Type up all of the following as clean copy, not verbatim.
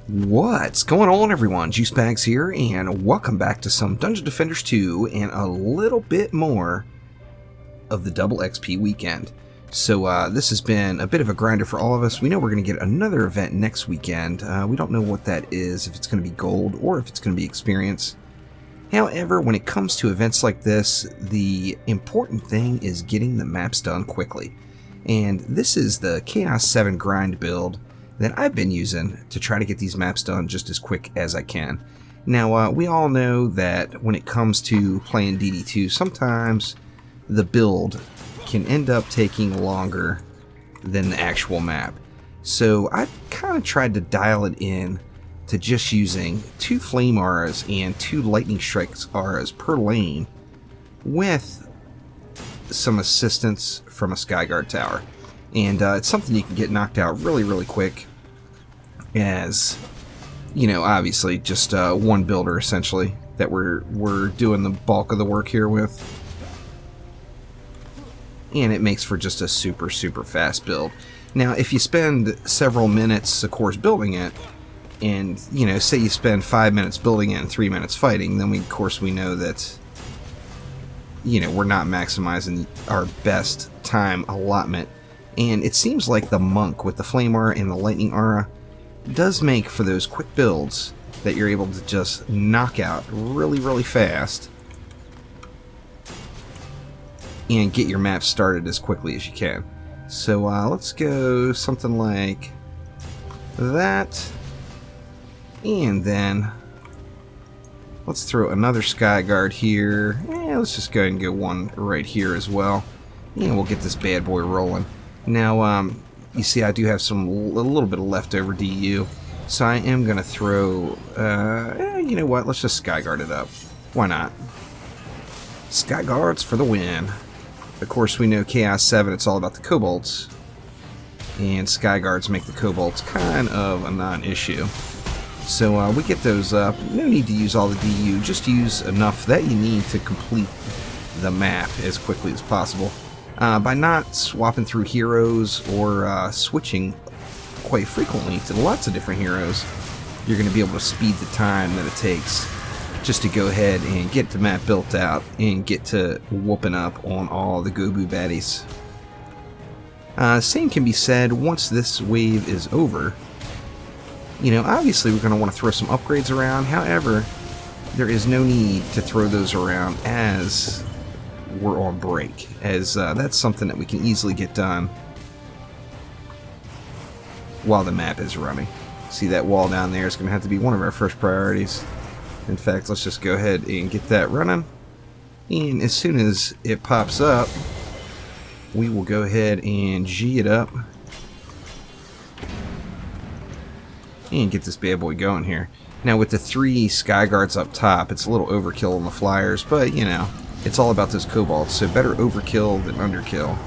What's going on, everyone? Juicebags here, and welcome back to some Dungeon Defenders 2 and a little bit more of the double XP weekend. So this has been a bit of a grinder for all of us. We know we're going to get another event next weekend. We don't know what that is, if it's going to be gold or if it's going to be experience. However, when it comes to events like this, the important thing is getting the maps done quickly. And this is the Chaos 7 grind build that I've been using to try to get these maps done just as quick as I can. Now, we all know that when it comes to playing DD2, sometimes the build can end up taking longer than the actual map. So I've kind of tried to dial it in to just using 2 flame auras and 2 lightning strikes auras per lane with some assistance from a Skyguard tower. And it's something you can get knocked out really quick, as, you know, obviously just one builder essentially that we're doing the bulk of the work here with. And it makes for just a super fast build. Now, if you spend several minutes, of course, building it, and, you know, say you spend 5 minutes building it and 3 minutes fighting, then we know that, you know, we're not maximizing our best time allotment. And it seems like the monk with the flame aura and the lightning aura does make for those quick builds that you're able to just knock out really fast and get your map started as quickly as you can. So let's go something like that, and then let's throw another Skyguard here. Let's just go ahead and go one right here as well, and we'll get this bad boy rolling. Now, you see I do have a little bit of leftover DU, so I am going to throw, you know what, let's just Skyguard it up. Why not? Skyguards for the win. Of course, we know Chaos 7, it's all about the kobolds, and Skyguards make the kobolds kind of a non-issue. So we get those up. No need to use all the DU, just use enough that you need to complete the map as quickly as possible. By not swapping through heroes or switching quite frequently to lots of different heroes, you're going to be able to speed the time that it takes just to go ahead and get the map built out and get to whooping up on all the Gobu baddies. Same can be said once this wave is over. You know, obviously we're going to want to throw some upgrades around. However, there is no need to throw those around as we're on break, as that's something that we can easily get done while the map is running. See, that wall down there is going to have to be one of our first priorities. In fact, let's just go ahead and get that running, and as soon as it pops up, we will go ahead and G it up and get this bad boy going here. Now, with the 3 Skyguards up top, it's a little overkill on the flyers, but, you know, it's all about those kobolds, so better overkill than underkill.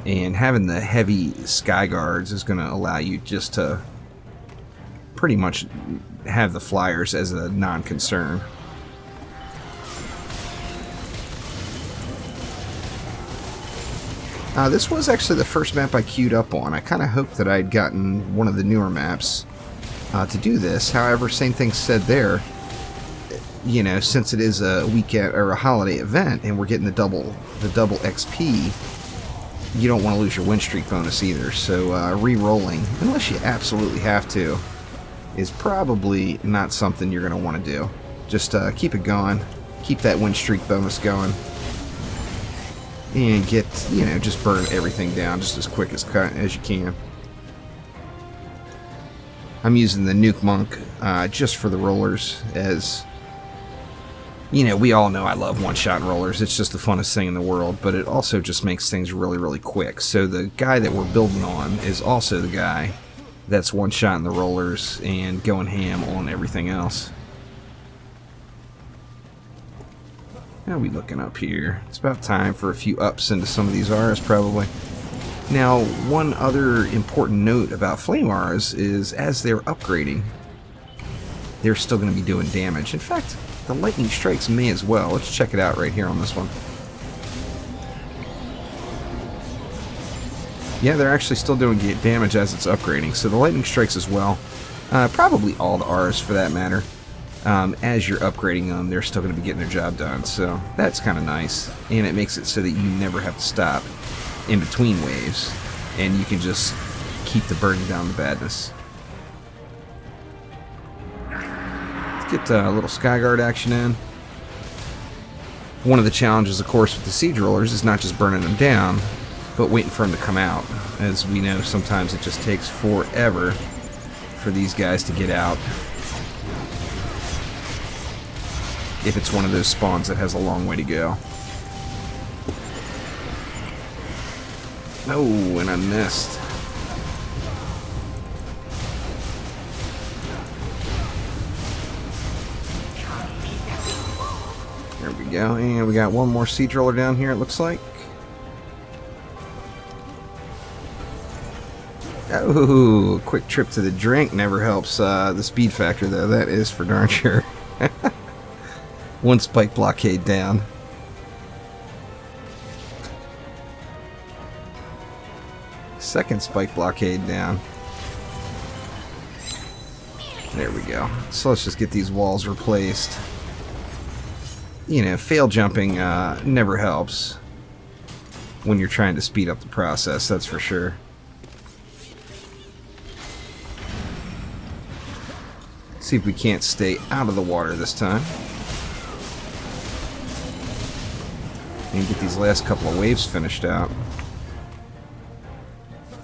And having the heavy Skyguards is going to allow you just to pretty much have the flyers as a non-concern. This was actually the first map I queued up on. I kind of hoped that I'd gotten one of the newer maps to do this. However, same thing said there. You know, since it is a weekend or a holiday event and we're getting the double XP, you don't want to lose your win streak bonus either. So re-rolling, unless you absolutely have to, is probably not something you're going to want to do. Just keep it going, keep that win streak bonus going, and get, you know, just burn everything down just as quick as you can. I'm using the Nuke Monk just for the rollers, as you know, we all know I love one-shot rollers. It's just the funnest thing in the world, but it also just makes things really quick. So the guy that we're building on is also the guy that's one-shotting the rollers and going ham on everything else. How are we looking up here? It's about time for a few ups into some of these R's, probably. Now, one other important note about Flame R's is as they're upgrading, they're still going to be doing damage. In fact, the lightning strikes may as well. Let's check it out right here on this one. Yeah, they're actually still doing damage as it's upgrading, so the lightning strikes as well. Probably all the R's for that matter. As you're upgrading them, they're still going to be getting their job done, so that's kind of nice. And it makes it so that you never have to stop in between waves, and you can just keep the burning down the badness. Let's get a little Skyguard action in. One of the challenges, of course, with the siege rollers is not just burning them down, but waiting for them to come out. As we know, sometimes it just takes forever for these guys to get out. If it's one of those spawns that has a long way to go. Oh, and I missed. There we go. And we got one more siege roller down here, it looks like. Oh, quick trip to the drink never helps the speed factor, though. That is for darn sure. One spike blockade down. Second spike blockade down. There we go. So let's just get these walls replaced. You know, fail jumping never helps when you're trying to speed up the process, that's for sure. See if we can't stay out of the water this time. And get these last couple of waves finished out.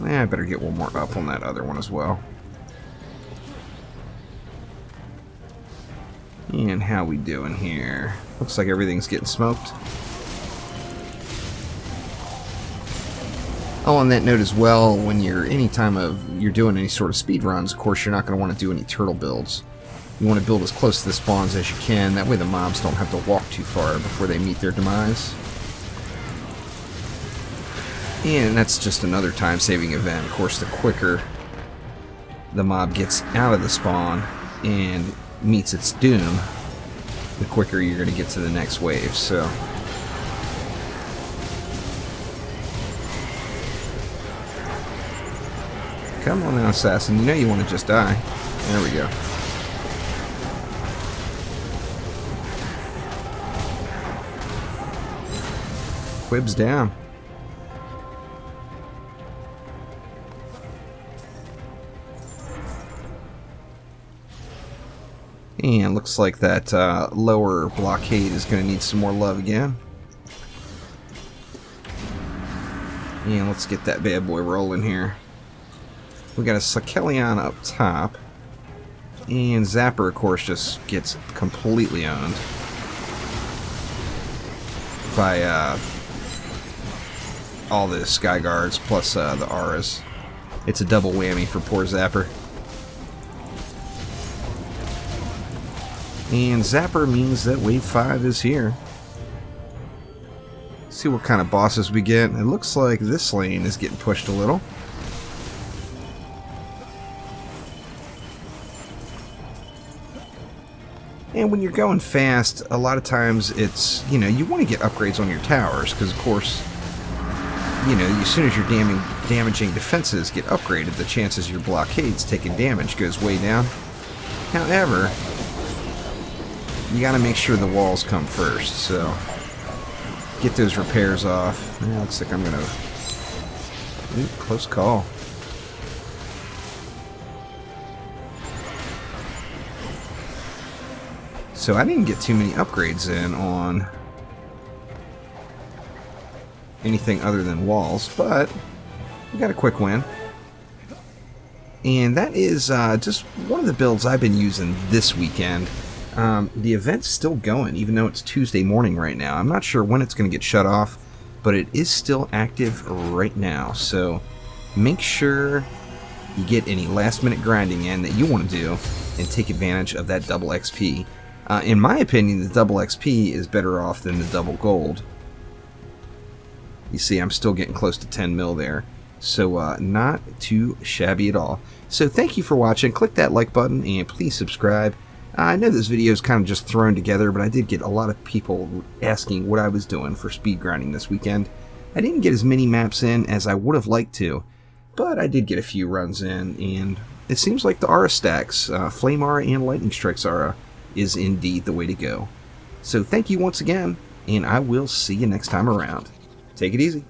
I better get one more up on that other one as well. And how we doing here? Looks like everything's getting smoked. Oh, on that note as well, when you're you're doing any sort of speed runs, of course you're not going to want to do any turtle builds. You want to build as close to the spawns as you can. That way the mobs don't have to walk too far before they meet their demise. And that's just another time-saving event. Of course, the quicker the mob gets out of the spawn and meets its doom, the quicker you're going to get to the next wave. So, come on now, assassin. You know you want to just die. There we go. Quibs down. And looks like that lower blockade is going to need some more love again. And let's get that bad boy rolling here. We got a Sakelion up top. And Zapper, of course, just gets completely owned by all the Sky Guards plus the Auras. It's a double whammy for poor Zapper. And Zapper means that Wave 5 is here. See what kind of bosses we get. It looks like this lane is getting pushed a little. And when you're going fast, a lot of times it's, you know, you want to get upgrades on your towers, because of course, you know, as soon as your damaging defenses get upgraded, the chances your blockades taking damage goes way down. However, you got to make sure the walls come first, so get those repairs off. Yeah, looks like I'm going to... Ooh, close call. So I didn't get too many upgrades in on anything other than walls, but we got a quick win. And that is just one of the builds I've been using this weekend. The event's still going, even though it's Tuesday morning right now. I'm not sure when it's going to get shut off, but it is still active right now. So make sure you get any last-minute grinding in that you want to do and take advantage of that double XP. In my opinion, the double XP is better off than the double gold. You see, I'm still getting close to 10 mil there. So not too shabby at all. So thank you for watching. Click that like button and please subscribe. I know this video is kind of just thrown together, but I did get a lot of people asking what I was doing for speed grinding this weekend. I didn't get as many maps in as I would have liked to, but I did get a few runs in, and it seems like the Aura stacks, Flame Aura and Lightning Strikes Aura, is indeed the way to go. So thank you once again, and I will see you next time around. Take it easy.